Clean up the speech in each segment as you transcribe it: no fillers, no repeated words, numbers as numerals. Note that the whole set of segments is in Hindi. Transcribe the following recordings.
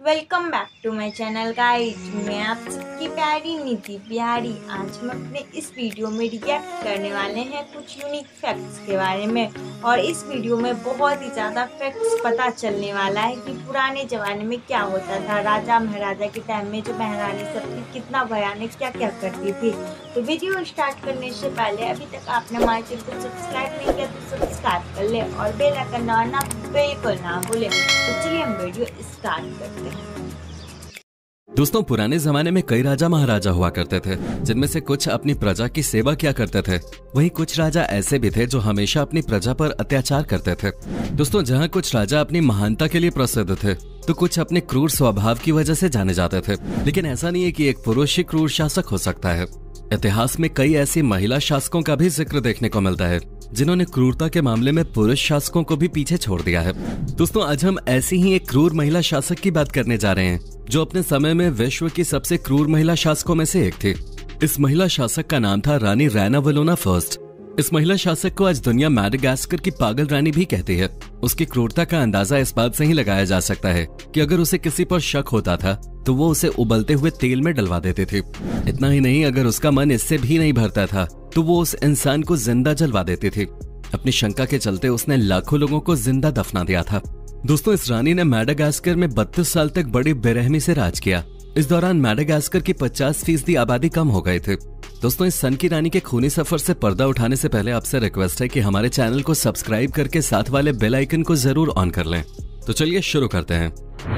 Welcome back to my channel guys. मैं आप सबकी प्यारी निधि बिहारी। आज हम अपने इस वीडियो में रिएक्ट करने वाले हैं कुछ यूनिक फैक्ट्स के बारे में। और इस वीडियो में बहुत ही ज़्यादा फैक्ट्स पता चलने वाला है कि पुराने ज़माने में क्या होता था। राजा महाराजा के टाइम में जो महारानी सब थी कितना भयानक क्या क्या करती थी। तो वीडियो स्टार्ट करने से पहले अभी तक आपने हमारे चैनल को सब्सक्राइब नहीं किया तो सब्सक्राइब कर ले और बेल आइकन दबाना बिल्कुल ना भूलें। तो चलिए हम वीडियो स्टार्ट करते हैं। दोस्तों, पुराने जमाने में कई राजा महाराजा हुआ करते थे, जिनमें से कुछ अपनी प्रजा की सेवा किया करते थे। वहीं कुछ राजा ऐसे भी थे जो हमेशा अपनी प्रजा पर अत्याचार करते थे। दोस्तों, जहां कुछ राजा अपनी महानता के लिए प्रसिद्ध थे तो कुछ अपने क्रूर स्वभाव की वजह से जाने जाते थे। लेकिन ऐसा नहीं है कि एक पुरुष ही क्रूर शासक हो सकता है। इतिहास में कई ऐसी महिला शासकों का भी जिक्र देखने को मिलता है जिन्होंने क्रूरता के मामले में पुरुष शासकों को भी पीछे छोड़ दिया है। दोस्तों, आज हम ऐसी ही एक क्रूर महिला शासक की बात करने जा रहे हैं जो अपने समय में विश्व की सबसे क्रूर महिला शासकों में से एक थी। इस महिला शासक का नाम था रानी रैना वलोना फर्स्ट। इस महिला शासक को आज दुनिया मैडागास्कर की पागल रानी भी कहती है। उसकी क्रूरता का अंदाजा इस बात से ही लगाया जा सकता है कि अगर उसे किसी पर शक होता था तो वो उसे उबलते हुए तेल में डलवा देती थी। इतना ही नहीं, अगर उसका मन इससे भी नहीं भरता था तो वो उस इंसान को जिंदा जलवा देती थी। अपनी शंका के चलते उसने लाखों लोगों को जिंदा दफना दिया था। दोस्तों, इस रानी ने मैडागास्कर में 32 साल तक बड़ी बेरहमी से राज किया। इस दौरान मैडागास्कर की 50% आबादी कम हो गए थे। दोस्तों, इस सन की रानी के खूनी सफर से पर्दा उठाने से पहले आपसे रिक्वेस्ट है कि हमारे चैनल को सब्सक्राइब करके साथ वाले बेल आइकन को जरूर ऑन कर लें। तो चलिए शुरू करते हैं।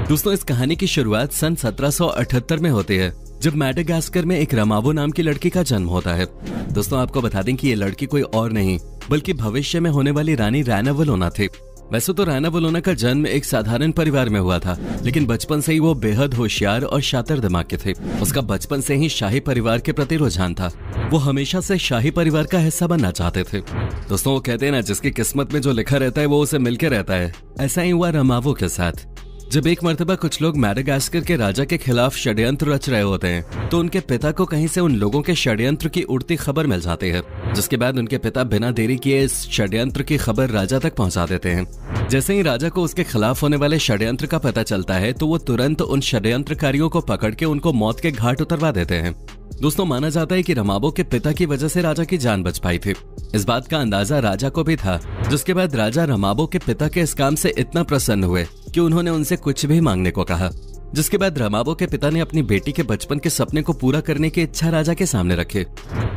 दोस्तों, इस कहानी की शुरुआत सन 1778 में होती है, जब मैडागास्कर में एक रमावो नाम की लड़की का जन्म होता है। दोस्तों, आपको बता दें कि ये लड़की कोई और नहीं बल्कि भविष्य में होने वाली रानी रैना वलोना थी। वैसे तो रैना वलोना का जन्म एक साधारण परिवार में हुआ था, लेकिन बचपन से ही वो बेहद होशियार और शातिर दिमाग के थे। उसका बचपन से ही शाही परिवार के प्रति रुझान था। वो हमेशा से शाही परिवार का हिस्सा बनना चाहते थे। दोस्तों, वो कहते हैं ना, जिसकी किस्मत में जो लिखा रहता है वो उसे मिलके रहता है। ऐसा ही हुआ रमावो के साथ। जब एक मर्तबा कुछ लोग मैडागास्कर के राजा के खिलाफ षड्यंत्र रच रहे होते हैं तो उनके पिता को कहीं से उन लोगों के षड्यंत्र की उड़ती खबर मिल जाती है, जिसके बाद उनके पिता बिना देरी किए इस षड्यंत्र की खबर राजा तक पहुंचा देते हैं। जैसे ही राजा को उसके खिलाफ होने वाले षड्यंत्र का पता चलता है तो वो तुरंत उन षड्यंत्रकारियों को पकड़ के उनको मौत के घाट उतरवा देते हैं। दोस्तों, माना जाता है कि रमावो के पिता की वजह से राजा की जान बच पाई थी। इस बात का अंदाजा राजा को भी था, जिसके बाद राजा रमावो के पिता के इस काम से इतना प्रसन्न हुए कि उन्होंने उनसे कुछ भी मांगने को कहा। जिसके बाद रमावो के पिता ने अपनी बेटी के बचपन के सपने को पूरा करने की इच्छा राजा के सामने रखी।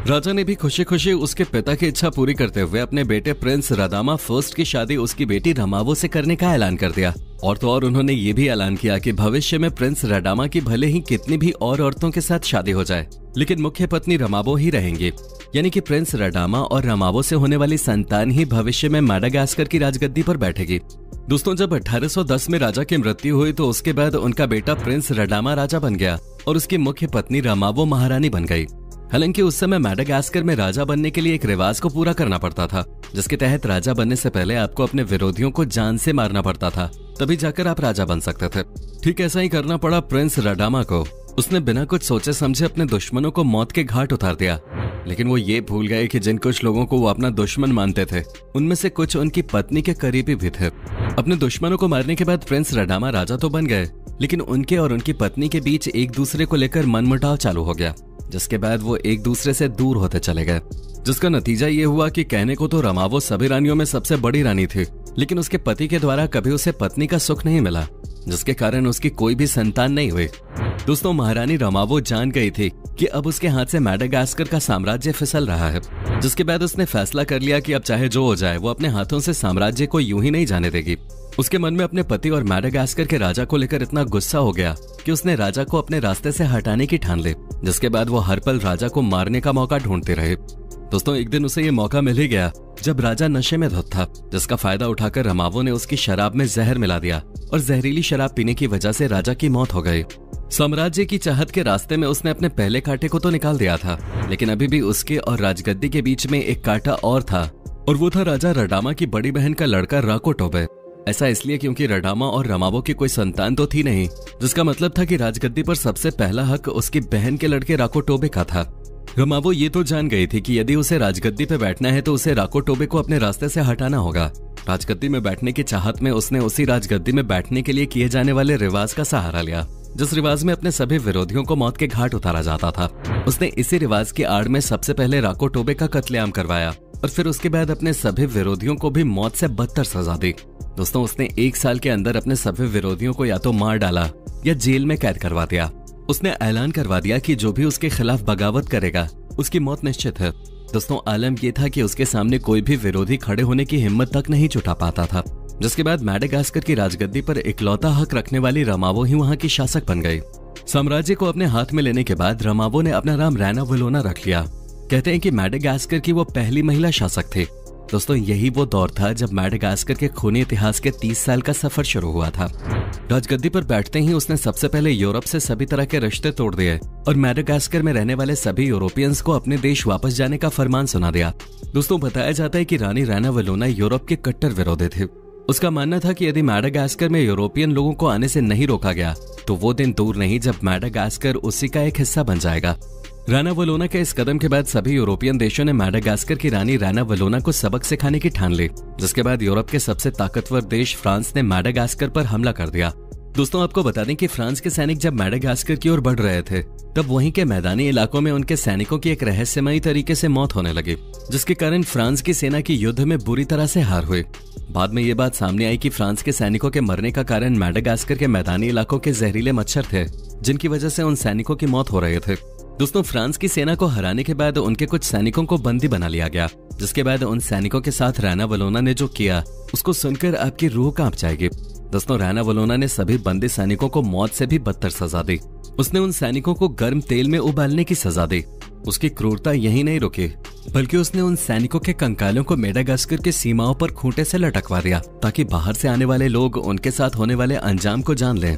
राजा ने भी खुशी खुशी उसके पिता की इच्छा पूरी करते हुए अपने बेटे प्रिंस रदामा फर्स्ट की शादी उसकी बेटी रमावो से करने का ऐलान कर दिया। और तो और उन्होंने ये भी ऐलान किया कि भविष्य में प्रिंस रडामा की भले ही कितनी भी और औरतों के साथ शादी हो जाए, लेकिन मुख्य पत्नी रमावो ही रहेंगी। यानी कि प्रिंस रडामा और रमावो से होने वाली संतान ही भविष्य में मैडागास्कर की राजगद्दी पर बैठेगी। दोस्तों, जब 1810 में राजा की मृत्यु हुई तो उसके बाद उनका बेटा प्रिंस रडामा राजा बन गया और उसकी मुख्य पत्नी रमावो महारानी बन गई। हालांकि उस समय मैडागास्कर में राजा बनने के लिए एक रिवाज को पूरा करना पड़ता था, जिसके तहत राजा बनने से पहले आपको अपने विरोधियों को जान से मारना पड़ता था, तभी जाकर आप राजा बन सकते थे। ठीक ऐसा ही करना पड़ा प्रिंस रडामा को। उसने बिना कुछ सोचे समझे अपने दुश्मनों को मौत के घाट उतार दिया। लेकिन वो ये भूल गए कि जिन कुछ लोगों को वो अपना दुश्मन मानते थे उनमें से कुछ उनकी पत्नी के करीबी भी थे। अपने दुश्मनों को मारने के बाद प्रिंस रडामा राजा तो बन गए, लेकिन उनके और उनकी पत्नी के बीच एक दूसरे को लेकर मनमुटाव चालू हो गया, जिसके बाद वो एक दूसरे से दूर होते चले गए। जिसका नतीजा ये हुआ कि कहने को तो रमावो सभी रानियों में सबसे बड़ी रानी थी, लेकिन उसके पति के द्वारा कभी उसे पत्नी का सुख नहीं मिला, जिसके कारण उसकी कोई भी संतान नहीं हुई। दोस्तों, महारानी रमावो जान गई थी कि अब उसके हाथ से मैडागास्कर का साम्राज्य फिसल रहा है, जिसके बाद उसने फैसला कर लिया कि अब चाहे जो हो जाए वो अपने हाथों से साम्राज्य को यूं ही नहीं जाने देगी। उसके मन में अपने पति और मैडागास्कर के राजा को लेकर इतना गुस्सा हो गया कि उसने राजा को अपने रास्ते से हटाने की ठान ली, जिसके बाद वो हर पल राजा को मारने का मौका ढूंढते रहे। दोस्तों, एक दिन उसे ये मौका मिल ही गया जब राजा नशे में धुत था, जिसका फायदा उठाकर रमावो ने उसकी शराब में जहर मिला दिया और जहरीली शराब पीने की वजह से राजा की मौत हो गई। साम्राज्य की चाहत के रास्ते में उसने अपने पहले कांटे को तो निकाल दिया था, लेकिन अभी भी उसके और राजगद्दी के बीच में एक कांटा और था, और वो था राजा रडामा की बड़ी बहन का लड़का राको टोबे। ऐसा इसलिए क्योंकि रडामा और रमावो की कोई संतान तो थी नहीं, जिसका मतलब था कि राजगद्दी पर सबसे पहला हक उसकी बहन के लड़के राको टोबे का था। रमावो ये तो जान गई थी कि यदि उसे राजगद्दी पे बैठना है तो उसे राको टोबे को अपने रास्ते से हटाना होगा। राजगद्दी में बैठने की चाहत में उसने उसी राजगद्दी में बैठने के लिए किए जाने वाले रिवाज का सहारा लिया, जिस रिवाज में अपने सभी विरोधियों को मौत के घाट उतारा जाता था। उसने इसी रिवाज की आड़ में सबसे पहले राको टोबे का कत्लेआम करवाया और फिर उसके बाद अपने सभी विरोधियों को भी मौत से बदतर सजा दी। दोस्तों, उसने 1 साल के अंदर अपने सभी विरोधियों को या तो मार डाला या जेल में कैद करवा दिया। उसने ऐलान करवा दिया कि जो भी उसके खिलाफ बगावत करेगा उसकी मौत निश्चित है। दोस्तों, आलम ये था कि उसके सामने कोई भी विरोधी खड़े होने की हिम्मत तक नहीं जुटा पाता था, जिसके बाद मैडागास्कर की राजगद्दी पर इकलौता हक रखने वाली रमावो ही वहां की शासक बन गई। साम्राज्य को अपने हाथ में लेने के बाद रमावो ने अपना नाम रैना वलोना रख लिया। कहते हैं कि मैडागास्कर की वो पहली महिला शासक थी। दोस्तों, यही वो दौर था जब मैडागास्कर के खूनी इतिहास के 30 साल का सफर शुरू हुआ था। राजगद्दी पर बैठते ही उसने सबसे पहले यूरोप से सभी तरह के रिश्ते तोड़ दिए और मैडागास्कर में रहने वाले सभी यूरोपियंस को अपने देश वापस जाने का फरमान सुना दिया। दोस्तों, बताया जाता है कि रानी रैना वलोना यूरोप के कट्टर विरोधी थे। उसका मानना था कि यदि मैडागास्कर में यूरोपियन लोगों को आने से नहीं रोका गया तो वो दिन दूर नहीं जब मैडागास्कर उसी का एक हिस्सा बन जाएगा। रैना वलोना के इस कदम के बाद सभी यूरोपियन देशों ने मैडागास्कर की रानी रैना वलोना को सबक सिखाने की ठान ली, जिसके बाद यूरोप के सबसे ताकतवर देश फ्रांस ने मैडागास्कर पर हमला कर दिया। दोस्तों, आपको बता दें कि फ्रांस के सैनिक जब मैडागास्कर की ओर बढ़ रहे थे तब वहीं के मैदानी इलाकों में उनके सैनिकों की एक रहस्यमयी तरीके से मौत होने लगी, जिसके कारण फ्रांस की सेना की युद्ध में बुरी तरह से हार हुई। बाद में ये बात सामने आई कि फ्रांस के सैनिकों के मरने का कारण मैडागास्कर के मैदानी इलाकों के जहरीले मच्छर थे, जिनकी वजह से उन सैनिकों की मौत हो रहे थे। दोस्तों, फ्रांस की सेना को हराने के बाद उनके कुछ सैनिकों को बंदी बना लिया गया, जिसके बाद उन सैनिकों के साथ रैना वलोना ने जो किया उसको सुनकर आपकी रूह कांप जाएगी। दोस्तों, रैना वलोना ने सभी बंदी सैनिकों को मौत से भी बदतर सजा दी। उसने उन सैनिकों को गर्म तेल में उबालने की सजा दी। उसकी क्रूरता यही नहीं रुकी, बल्कि उसने उन सैनिकों के कंकालों को मैडागास्कर की सीमाओं पर खूंटे से लटकवा दिया ताकि बाहर से आने वाले लोग उनके साथ होने वाले अंजाम को जान लें।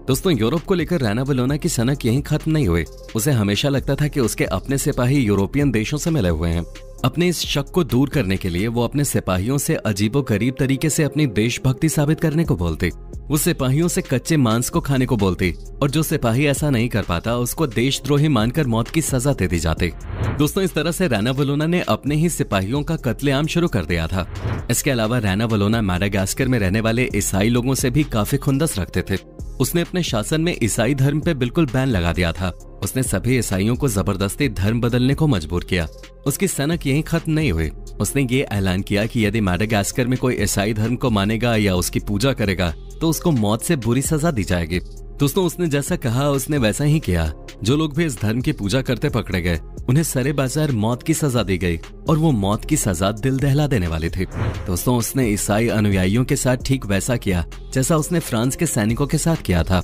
दोस्तों, यूरोप को लेकर रैना वलोना की सनक यहीं खत्म नहीं हुई। उसे हमेशा लगता था कि उसके अपने सिपाही यूरोपियन देशों से मिले हुए हैं। अपने इस शक को दूर करने के लिए वो अपने सिपाहियों से अजीबोगरीब तरीके से अपनी देशभक्ति साबित करने को बोलती। वो सिपाहियों से कच्चे मांस को खाने को बोलती और जो सिपाही ऐसा नहीं कर पाता उसको देशद्रोही मानकर मौत की सजा दे दी जाती। दोस्तों, इस तरह से रैना वलोना ने अपने ही सिपाहियों का कत्लेआम शुरू कर दिया था। इसके अलावा रैना वलोना मैडागास्कर में रहने वाले ईसाई लोगों से भी काफी खुंदस रखते थे। उसने अपने शासन में ईसाई धर्म पे बिल्कुल बैन लगा दिया था। उसने सभी ईसाइयों को जबरदस्ती धर्म बदलने को मजबूर किया। उसकी सनक यहीं खत्म नहीं हुई। उसने ये ऐलान किया कि यदि मैडागास्कर में कोई ईसाई धर्म को मानेगा या उसकी पूजा करेगा तो उसको मौत से बुरी सजा दी जाएगी। दोस्तों, उसने जैसा कहा उसने वैसा ही किया। जो लोग भी इस धर्म की पूजा करते पकड़े गए उन्हें सरे बाजार मौत की सजा दी गई और वो मौत की सजा दिल दहला देने वाली थी। दोस्तों, उसने ईसाई अनुयायियों के साथ ठीक वैसा किया जैसा उसने फ्रांस के सैनिकों के साथ किया था।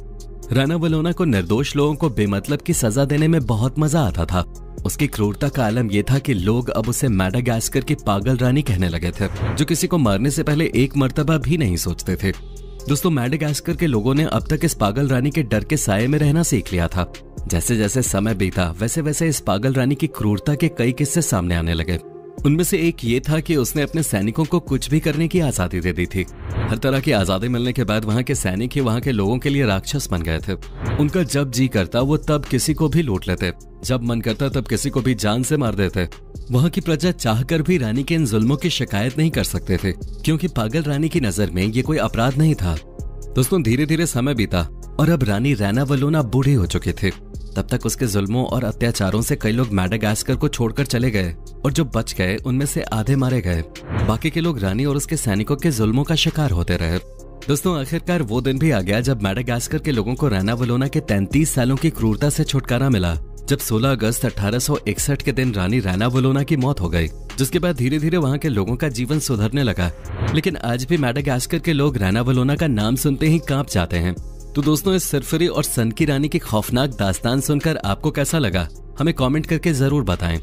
रैना वलोना को निर्दोष लोगों को बेमतलब की सजा देने में बहुत मजा आता था। उसकी क्रूरता का आलम यह था कि लोग अब उसे मैडागास्कर की पागल रानी कहने लगे थे, जो किसी को मारने से पहले एक मर्तबा भी नहीं सोचते थे। दोस्तों, मैडागास्कर के लोगों ने अब तक इस पागल रानी के डर के साये में रहना सीख लिया था। जैसे जैसे समय बीता वैसे वैसे इस पागल रानी की क्रूरता के कई किस्से सामने आने लगे। उनमें से एक ये था कि उसने अपने सैनिकों को कुछ भी करने की आजादी दे दी थी। हर तरह की आजादी मिलने के बाद वहाँ के सैनिक ही वहाँ के लोगों के लिए राक्षस बन गए थे। उनका जब जी करता वो तब किसी को भी लूट लेते, जब मन करता तब किसी को भी जान से मार देते। वहाँ की प्रजा चाहकर भी रानी के इन जुल्मों की शिकायत नहीं कर सकते थे, क्योंकि पागल रानी की नजर में ये कोई अपराध नहीं था। दोस्तों, धीरे धीरे समय बीता और अब रानी रैना वलोना बूढ़ी हो चुकी थी। तब तक उसके जुल्मों और अत्याचारों से कई लोग मैडागास्कर को छोड़कर चले गए और जो बच गए उनमें से आधे मारे गए। बाकी के लोग रानी और उसके सैनिकों के जुल्मों का शिकार होते रहे। दोस्तों, आखिरकार वो दिन भी आ गया जब मैडागास्कर के लोगों को रैना वलोना के 33 सालों की क्रूरता से छुटकारा मिला, जब 16 अगस्त 1861 के दिन रानी रैना वलोना की मौत हो गई, जिसके बाद धीरे धीरे वहाँ के लोगों का जीवन सुधरने लगा। लेकिन आज भी मैडागास्कर के लोग रैना वलोना का नाम सुनते ही कांप जाते हैं। तो दोस्तों, इस सरफरी और सन की रानी की खौफनाक दास्तान सुनकर आपको कैसा लगा, हमें कमेंट करके जरूर बताएं।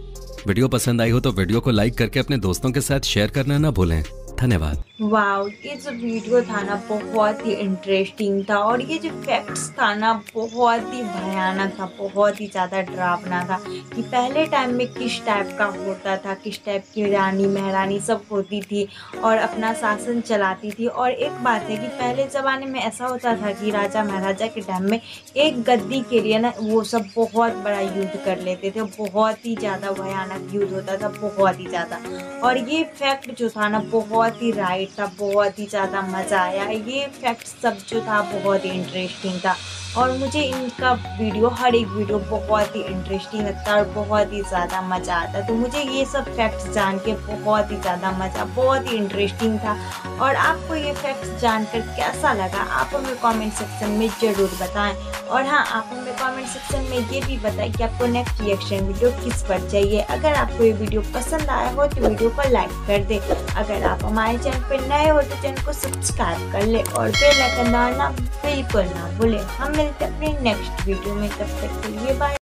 वीडियो पसंद आई हो तो वीडियो को लाइक करके अपने दोस्तों के साथ शेयर करना ना भूलें, धन्यवाद। वाओ, ये जो वीडियो था ना बहुत ही इंटरेस्टिंग था और ये जो फैक्ट्स था ना बहुत ही भयानक था, बहुत ही ज़्यादा डरावना था कि पहले टाइम में किस टाइप का होता था, किस टाइप की रानी महारानी सब होती थी और अपना शासन चलाती थी। और एक बात है कि पहले ज़माने में ऐसा होता था कि राजा महाराजा के टाइम में एक गद्दी के लिए ना वो सब बहुत बड़ा युद्ध कर लेते थे, बहुत ही ज़्यादा भयानक युद्ध होता था, बहुत ही ज़्यादा। और ये फैक्ट जो था ना बहुत ही राइट था, बहुत ही ज़्यादा मज़ा आया। ये फैक्ट सब जो था बहुत ही इंटरेस्टिंग था और मुझे इनका वीडियो, हर एक वीडियो बहुत ही इंटरेस्टिंग लगता है और बहुत ही ज़्यादा मज़ा आता है। तो मुझे ये सब फैक्ट्स जान के बहुत ही ज़्यादा मज़ा, बहुत ही इंटरेस्टिंग था। और आपको ये फैक्ट्स जानकर कैसा लगा आप हमें कमेंट सेक्शन में ज़रूर बताएं। और हाँ, आप हमें कमेंट सेक्शन में ये भी बताएं कि आपको नेक्स्ट रिएक्शन वीडियो किस पर चाहिए। अगर आपको ये वीडियो पसंद आया हो तो वीडियो को लाइक कर दे। अगर आप हमारे चैनल पर नए हो तो चैनल को सब्सक्राइब कर ले और बेल आइकन दबाना बिल्कुल ना भूलें। हम मिलते हैं अपने नेक्स्ट वीडियो में, तब तक के लिए बाय।